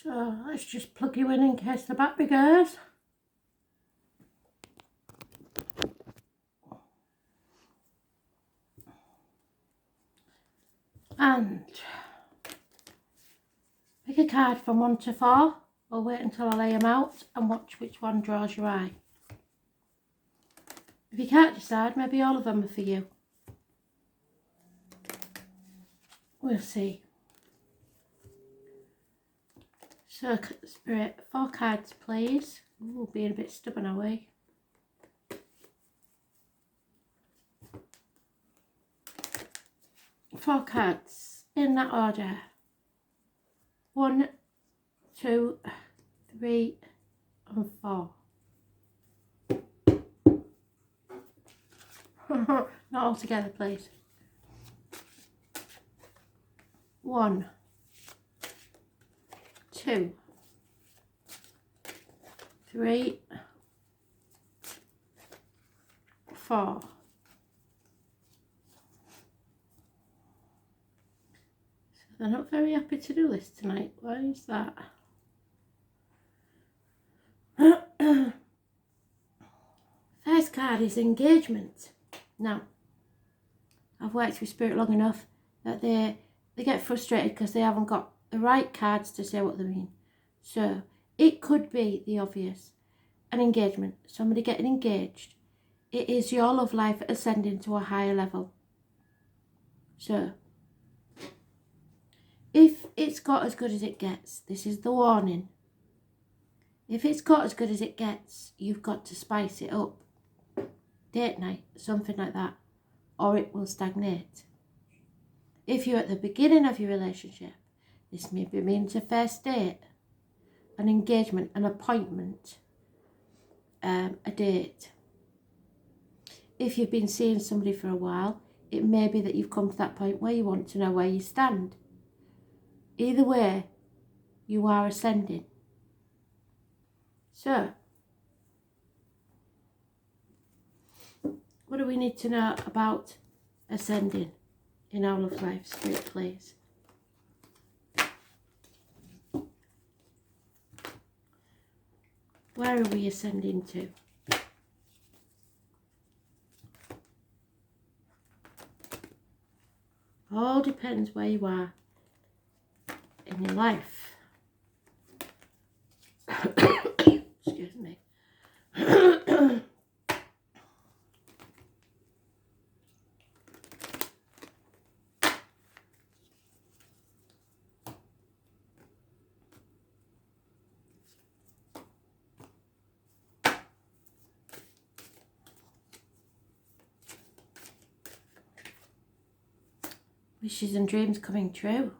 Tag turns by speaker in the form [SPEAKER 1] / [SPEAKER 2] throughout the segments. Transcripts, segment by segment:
[SPEAKER 1] So let's just plug you in case the battery goes. And pick a card from 1 to 4. We'll wait until I lay them out and watch which one draws your eye. If you can't decide, maybe all of them are for you. We'll see. So, Spirit, 4 cards, please. Ooh, being a bit stubborn, are we? Four cards in that order. 1, 2, 3, and 4. Not all together, please. 1, 2, 3, 4. So they're not very happy to do this tonight. Why is that? First card is engagement. Now, I've worked with Spirit long enough that they get frustrated because they haven't got the right cards to say what they mean. So it could be the obvious, an engagement, somebody getting engaged. It is your love life ascending to a higher level. So if it's got as good as it gets, this is the warning. If it's got as good as it gets, you've got to spice it up. Date night, something like that, or it will stagnate. If you're at the beginning of your relationship, this maybe means a first date, an engagement, an appointment, a date. If you've been seeing somebody for a while, it may be that you've come to that point where you want to know where you stand. Either way, you are ascending. So, what do we need to know about ascending in our love life, Spirit, please? Where are we ascending to? All depends where you are in your life. Excuse me. Wishes and dreams coming true.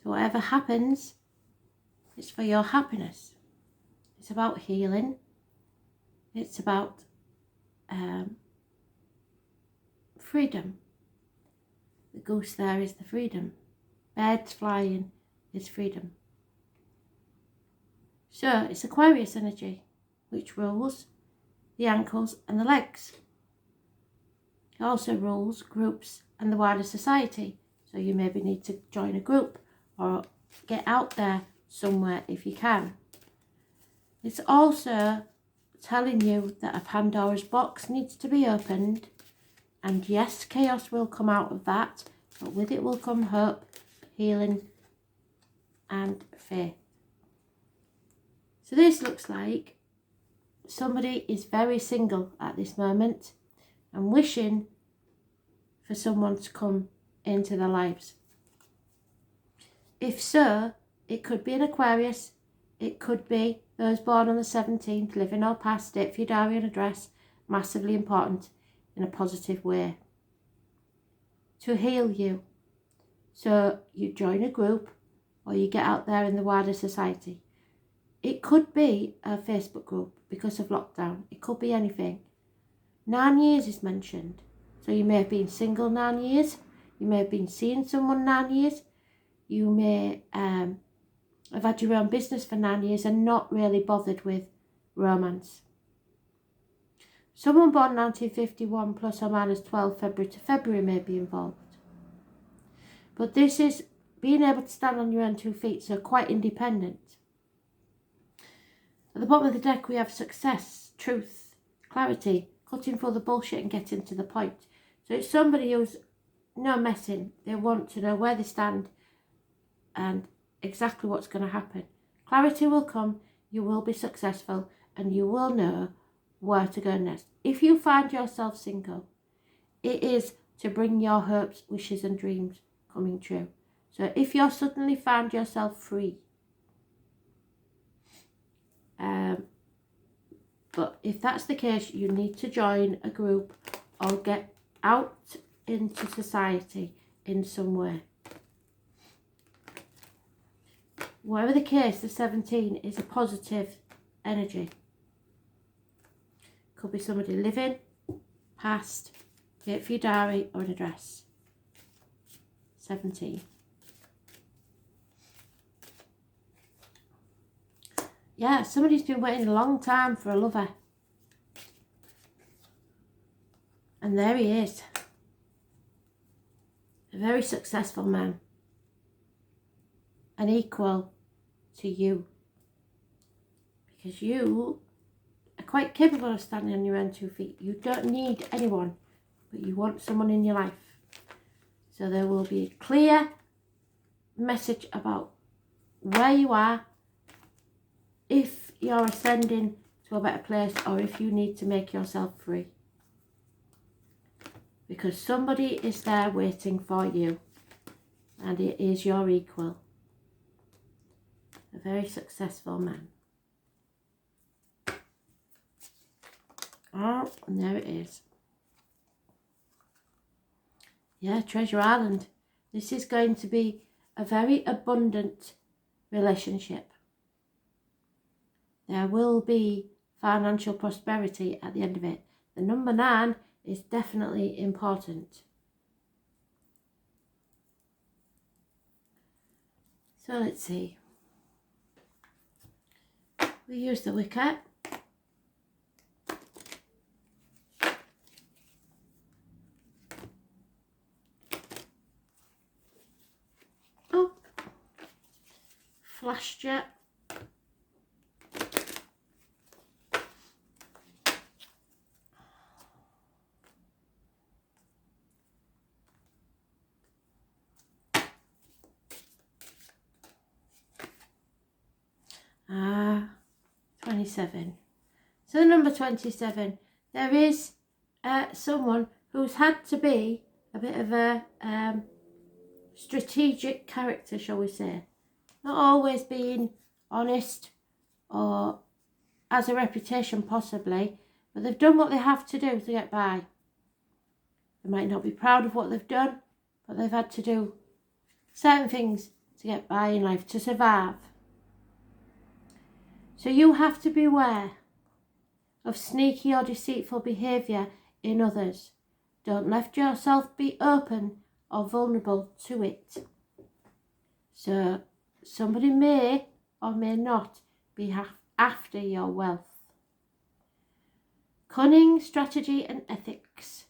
[SPEAKER 1] So whatever happens, it's for your happiness. It's about healing. It's about freedom. The goose there is the freedom. Birds flying is freedom. So it's Aquarius energy, which rules the ankles and the legs. It also rules groups and the wider society. So you maybe need to join a group or get out there somewhere if you can. It's also telling you that a Pandora's box needs to be opened, and yes, chaos will come out of that, but with it will come hope, healing and faith. So this looks like somebody is very single at this moment and wishing for someone to come into their lives. If so, it could be an Aquarius, it could be those born on the 17th, living or past it, for your diary and address, massively important in a positive way. To heal you. So you join a group or you get out there in the wider society. It could be a Facebook group because of lockdown. It could be anything. 9 years is mentioned. So you may have been single 9 years. You may have been seeing someone 9 years. You may have had your own business for 9 years and not really bothered with romance. Someone born 1951 plus or minus 12 February to February may be involved. But this is being able to stand on your own 2 feet, so quite independent. At the bottom of the deck we have success, truth, clarity, cutting through the bullshit and getting to the point. So it's somebody who's no messing. They want to know where they stand and exactly what's going to happen. Clarity will come, you will be successful, and you will know where to go next. If you find yourself single, it is to bring your hopes, wishes and dreams coming true. So if you're suddenly found yourself free, but if that's the case, you need to join a group or get out into society in some way. Whatever the case, the 17 is a positive energy. Could be somebody living, past, get for your diary or an address. 17. Yeah, somebody's been waiting a long time for a lover. And there he is. A very successful man. An equal to you. Because you are quite capable of standing on your own 2 feet. You don't need anyone, but you want someone in your life. So there will be a clear message about where you are, if you're ascending to a better place, or if you need to make yourself free. Because somebody is there waiting for you, and it is your equal. A very successful man. Oh, and there it is. Yeah, Treasure Island. This is going to be a very abundant relationship. There will be financial prosperity at the end of it. The number 9 is definitely important. So let's see. We use the wicket. Oh, flash jet. Ah, 27. So number 27, there is someone who's had to be a bit of a strategic character, shall we say. Not always being honest or has a reputation possibly, but they've done what they have to do to get by. They might not be proud of what they've done, but they've had to do certain things to get by in life, to survive. So you have to beware of sneaky or deceitful behaviour in others. Don't let yourself be open or vulnerable to it. So somebody may or may not be after your wealth. Cunning, strategy and ethics.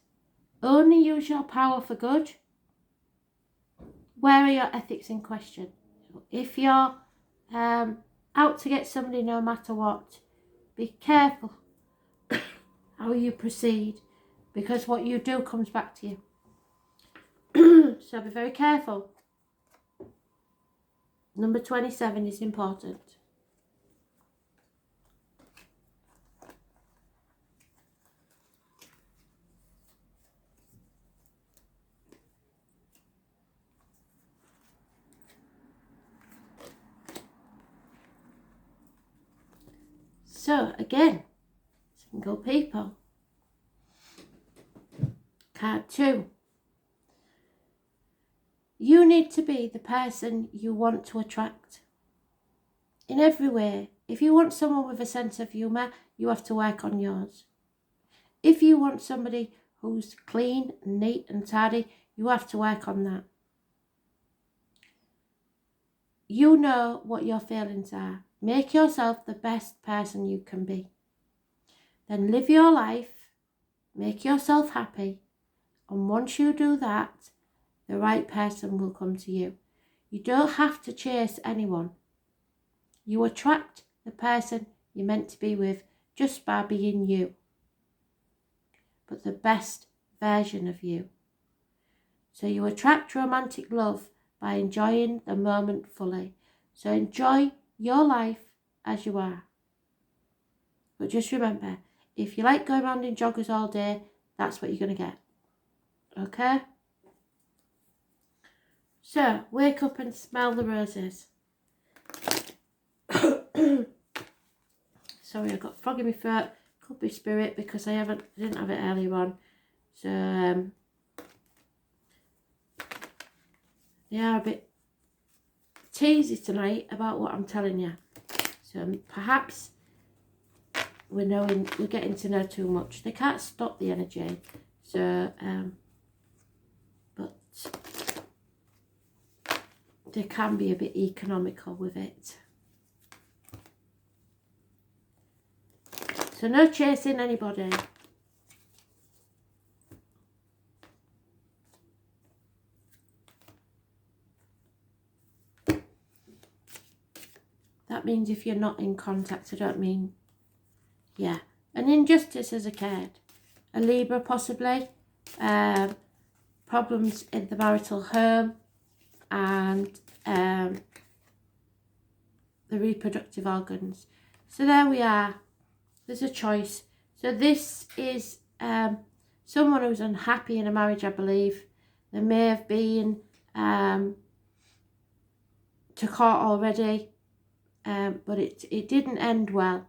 [SPEAKER 1] Only use your power for good. Where are your ethics in question? If you're out to get somebody no matter what, be careful how you proceed, because what you do comes back to you. So be very careful. Number 27 is important. So again, single people. Card 2. You need to be the person you want to attract. In every way. If you want someone with a sense of humour, you have to work on yours. If you want somebody who's clean, neat and tidy, you have to work on that. You know what your feelings are. Make yourself the best person you can be. Then live your life, make yourself happy, and once you do that, the right person will come to you. You don't have to chase anyone. You attract the person you're meant to be with just by being you, but the best version of you. So you attract romantic love by enjoying the moment fully. So enjoy your life as you are. But just remember, if you like going around in joggers all day, that's what you're going to get. Okay? So, wake up and smell the roses. Sorry, I've got frog in my throat. Could be spirit because I didn't have it earlier on. So, they are a bit teasy tonight about what I'm telling you. So, perhaps we're getting to know too much. They can't stop the energy. So, but they can be a bit economical with it. So no chasing anybody. That means if you're not in contact, I don't mean, yeah. An injustice has occurred. A Libra possibly. Problems in the marital home and the reproductive organs. So there we are. There's a choice. So this is someone who's unhappy in a marriage, I believe. There may have been to court already, but it didn't end well.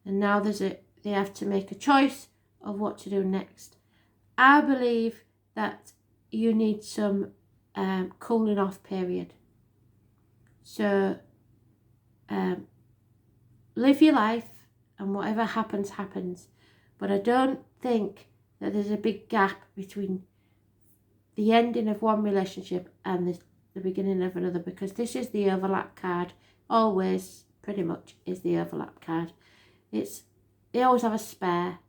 [SPEAKER 1] And now they have to make a choice of what to do next. I believe that you need some cooling off period. So live your life and whatever happens, happens. But I don't think that there's a big gap between the ending of one relationship and the beginning of another, because this is the overlap card. Always, pretty much, is the overlap card. They always have a spare.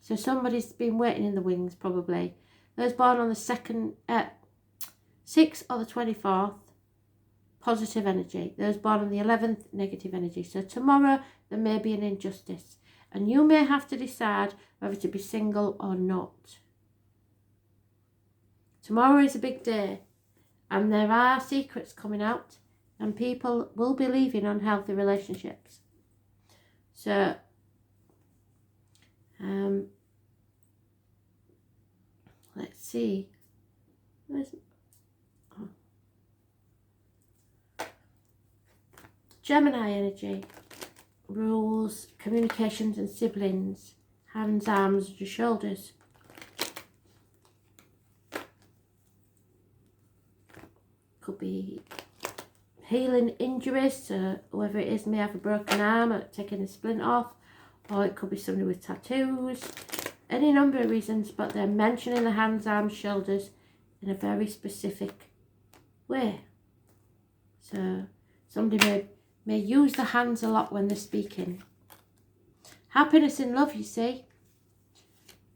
[SPEAKER 1] So somebody's been waiting in the wings, probably. Those born on the 6th or the 24th, positive energy. Those born on the 11th, negative energy. So tomorrow, there may be an injustice. And you may have to decide whether to be single or not. Tomorrow is a big day. And there are secrets coming out. And people will be leaving unhealthy relationships. So, let's see. Gemini energy. Rules, communications and siblings. Hands, arms, and shoulders. Could be healing injuries, so whoever it is may have a broken arm or taking a splint off, or it could be somebody with tattoos. Any number of reasons, but they're mentioning the hands, arms, shoulders in a very specific way. So somebody may use the hands a lot when they're speaking. Happiness in love, you see.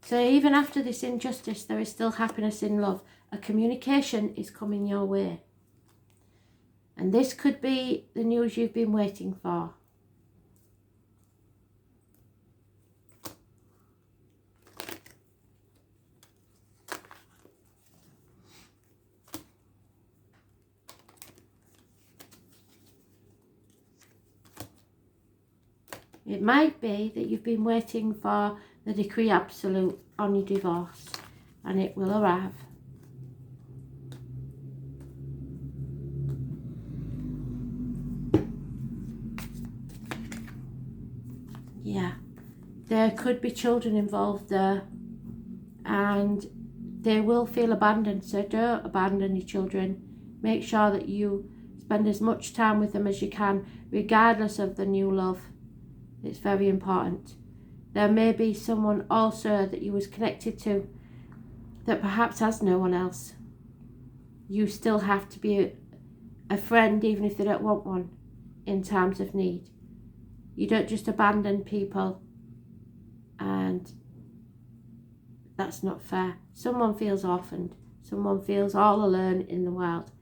[SPEAKER 1] So even after this injustice, there is still happiness in love. A communication is coming your way. And this could be the news you've been waiting for. It might be that you've been waiting for the decree absolute on your divorce, and it will arrive. Yeah, there could be children involved there, and they will feel abandoned. So don't abandon your children. Make sure that you spend as much time with them as you can, regardless of the new love. It's very important. There may be someone also that you was connected to that perhaps has no one else. You still have to be a friend even if they don't want one in times of need. You don't just abandon people, and that's not fair. Someone feels orphaned. Someone feels all alone in the world.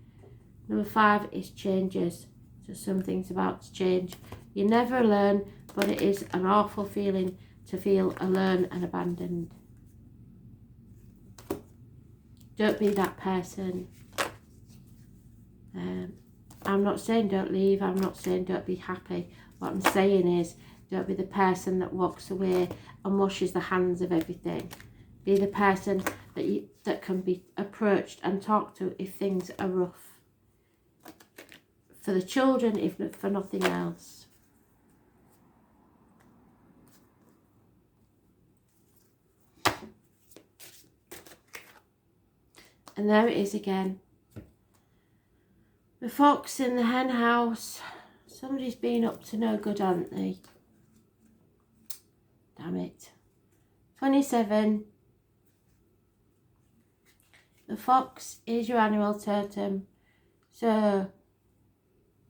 [SPEAKER 1] Number 5 is changes. So something's about to change. You never alone, but it is an awful feeling to feel alone and abandoned. Don't be that person. I'm not saying don't leave. I'm not saying don't be happy. What I'm saying is don't be the person that walks away and washes the hands of everything. Be the person that can be approached and talked to if things are rough. For the children, if not for nothing else. And there it is again. The fox in the hen house. Somebody's been up to no good, haven't they? Damn it. 27. The fox is your animal totem. So,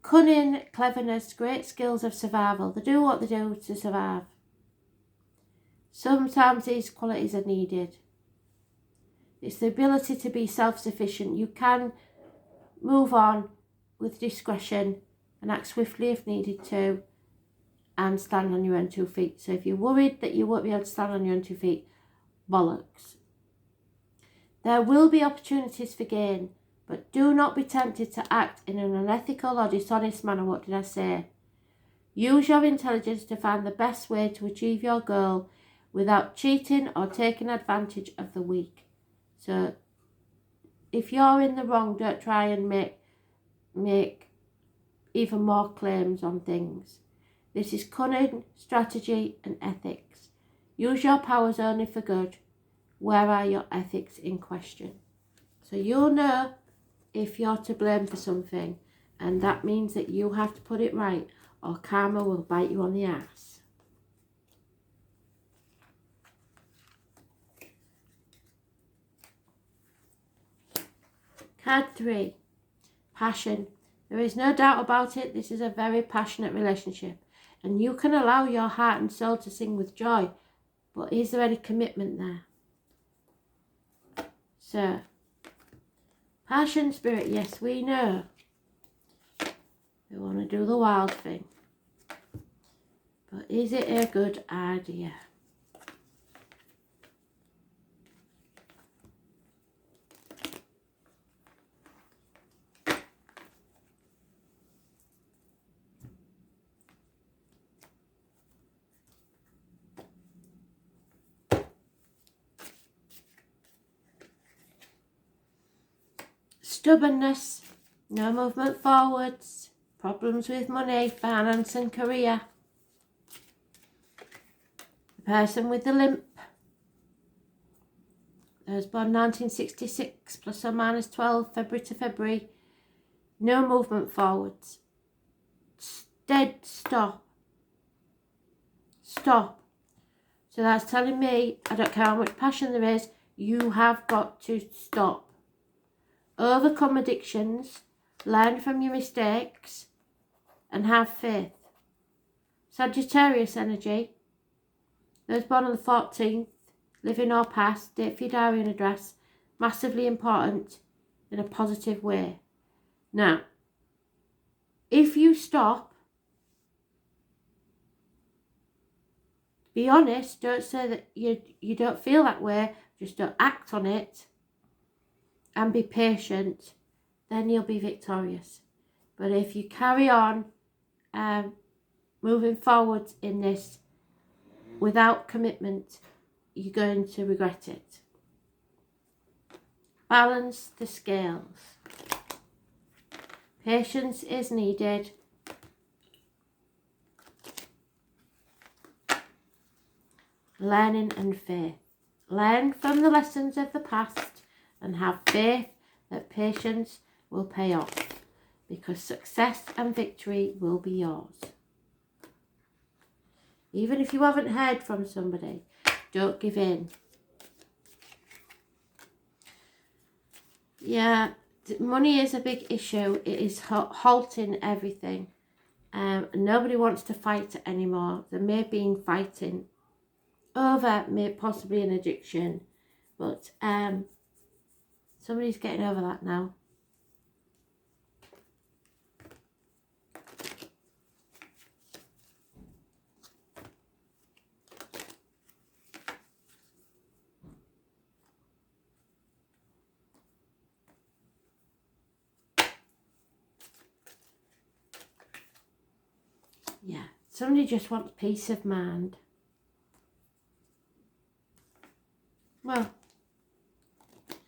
[SPEAKER 1] cunning, cleverness, great skills of survival. They do what they do to survive. Sometimes these qualities are needed. It's the ability to be self-sufficient. You can move on with discretion and act swiftly if needed to, and stand on your own 2 feet. So if you're worried that you won't be able to stand on your own 2 feet, bollocks. There will be opportunities for gain, but do not be tempted to act in an unethical or dishonest manner. What did I say? Use your intelligence to find the best way to achieve your goal without cheating or taking advantage of the weak. So if you're in the wrong, don't try and make even more claims on things. This is cunning, strategy and ethics. Use your powers only for good. Where are your ethics in question? So you'll know if you're to blame for something, and that means that you have to put it right or karma will bite you on the ass. Card 3. Passion. There is no doubt about it, this is a very passionate relationship, and you can allow your heart and soul to sing with joy, but is there any commitment there? So, passion, spirit, yes, we know. We want to do the wild thing. But is it a good idea? Stubbornness, no movement forwards, problems with money, finance and career. The person with the limp, those born 1966 plus or minus 12 February to February, no movement forwards. Dead stop. Stop. So that's telling me, I don't care how much passion there is, you have got to stop. Overcome addictions, learn from your mistakes, and have faith. Sagittarius energy, those born on the 14th, living or past, date for your diary and address, massively important in a positive way. Now, if you stop, be honest, don't say that you don't feel that way, just don't act on it. And be patient, then you'll be victorious. But if you carry on moving forward in this without commitment, you're going to regret it. Balance the scales. Patience is needed. Learning and faith. Learn from the lessons of the past and have faith that patience will pay off, because success and victory will be yours. Even if you haven't heard from somebody, don't give in. Yeah, money is a big issue. It is halting everything. Nobody wants to fight anymore. There may be fighting over possibly an addiction, but somebody's getting over that now. Yeah, somebody just wants peace of mind. Well,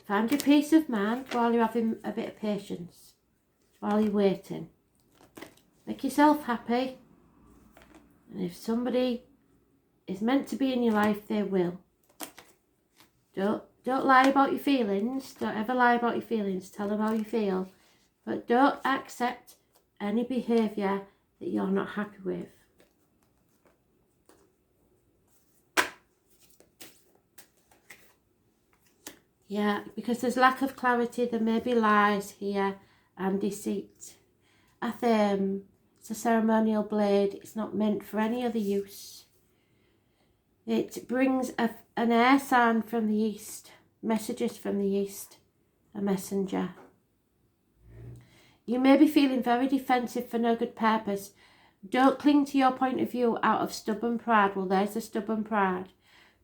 [SPEAKER 1] find your peace of mind while you're having a bit of patience, while you're waiting. Make yourself happy. And if somebody is meant to be in your life, they will. Don't lie about your feelings. Don't ever lie about your feelings. Tell them how you feel. But don't accept any behaviour that you're not happy with. Yeah, because there's lack of clarity. There may be lies here and deceit. It's a ceremonial blade. It's not meant for any other use. It brings an air sign from the east. Messages from the east. A messenger. You may be feeling very defensive for no good purpose. Don't cling to your point of view out of stubborn pride. Well, there's the stubborn pride.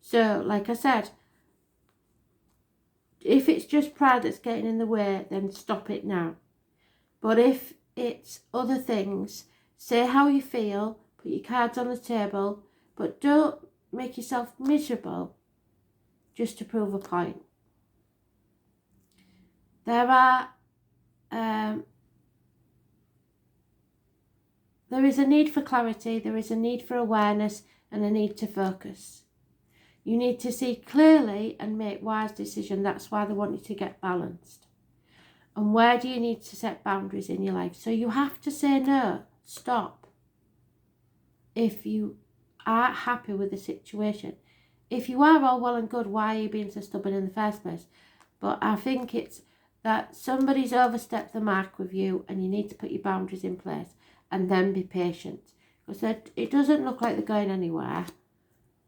[SPEAKER 1] So, like I said, if it's just pride that's getting in the way, then stop it now. But if it's other things, say how you feel, put your cards on the table, but don't make yourself miserable just to prove a point. There is a need for clarity, there is a need for awareness, and a need to focus. You need to see clearly and make wise decisions. That's why they want you to get balanced. And where do you need to set boundaries in your life? So you have to say no, stop. If you aren't happy with the situation. If you are, all well and good, why are you being so stubborn in the first place? But I think it's that somebody's overstepped the mark with you and you need to put your boundaries in place and then be patient. Because it doesn't look like they're going anywhere,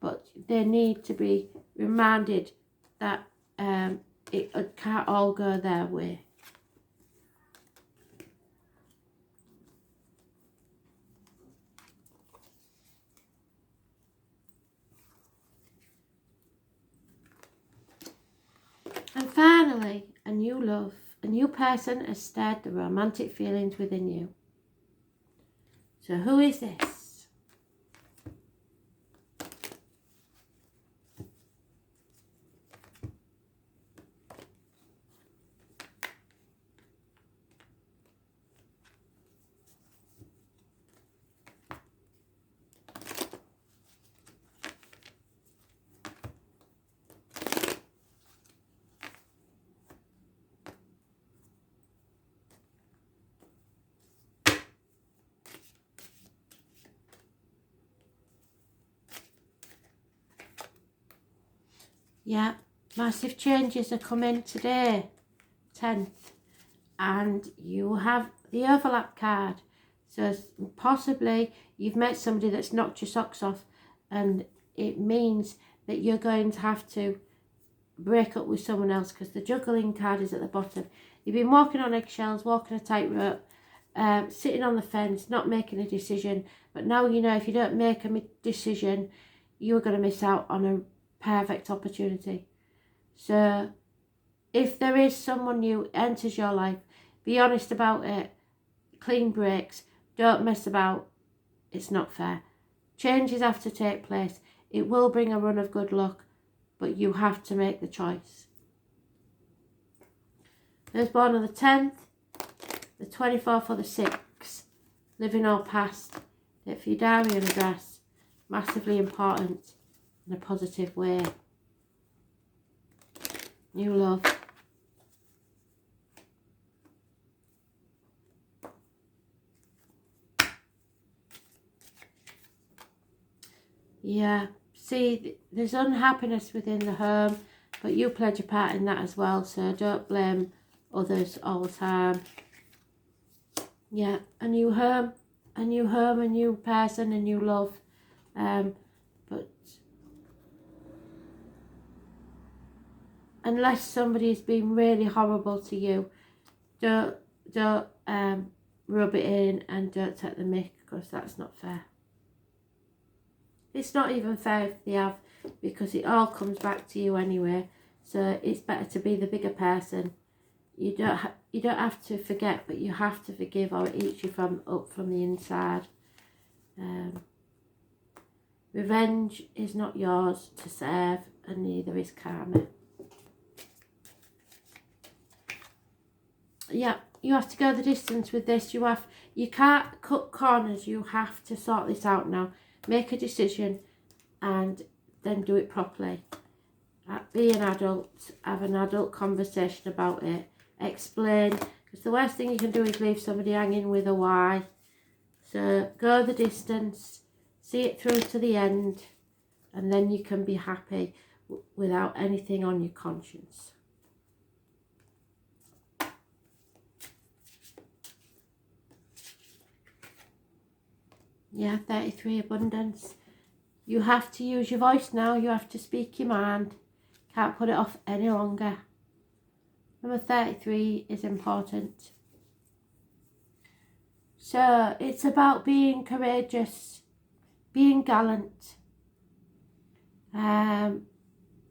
[SPEAKER 1] but they need to be reminded that it can't all go their way. And finally, a new love. A new person has stirred the romantic feelings within you. So who is this? Yeah, massive changes are coming today, 10th. And you have the overlap card. So possibly you've met somebody that's knocked your socks off, and it means that you're going to have to break up with someone else because the juggling card is at the bottom. You've been walking on eggshells, walking a tightrope, sitting on the fence, not making a decision. But now you know if you don't make a decision, you're going to miss out on a perfect opportunity. So if there is someone new enters your life, be honest about it. Clean breaks. Don't mess about. It's not fair. Changes have to take place. It will bring a run of good luck, but you have to make the choice. Those born on the 10th, the 24th or the 6th, living or past, date for your diary and address, massively important in a positive way. New love. Yeah, see, there's unhappiness within the home, but you played your part in that as well, so don't blame others all the time. Yeah, a new home, a new person, a new love. But unless somebody's been really horrible to you, don't rub it in and don't take the mick, because that's not fair. It's not even fair if they have, because it all comes back to you anyway. So it's better to be the bigger person. You don't have to forget, but you have to forgive, or it eats you up from the inside. Revenge is not yours to serve, and neither is karma. Yeah, you have to go the distance with this. You can't cut corners. You have to sort this out now. Make a decision and then do it properly. Be an adult. Have an adult conversation about it. Explain. Because the worst thing you can do is leave somebody hanging with a why. So go the distance. See it through to the end. And then you can be happy without anything on your conscience. Yeah, 33, abundance. You have to use your voice now. You have to speak your mind. Can't put it off any longer. Number 33 is important. So it's about being courageous, being gallant,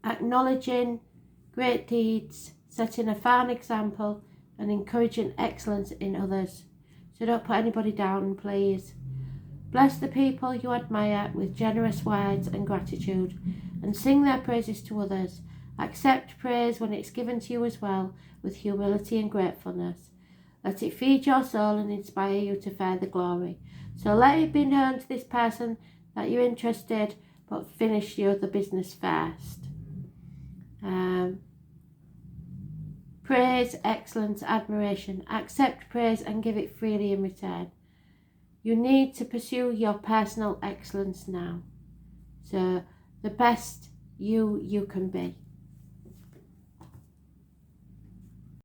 [SPEAKER 1] acknowledging great deeds, setting a fine example and encouraging excellence in others. So don't put anybody down, please. Bless the people you admire with generous words and gratitude, and sing their praises to others. Accept praise when it's given to you as well, with humility and gratefulness. Let it feed your soul and inspire you to further glory. So let it be known to this person that you're interested, but finish your other business first. Praise, excellence, admiration. Accept praise and give it freely in return. You need to pursue your personal excellence now. So the best you can be.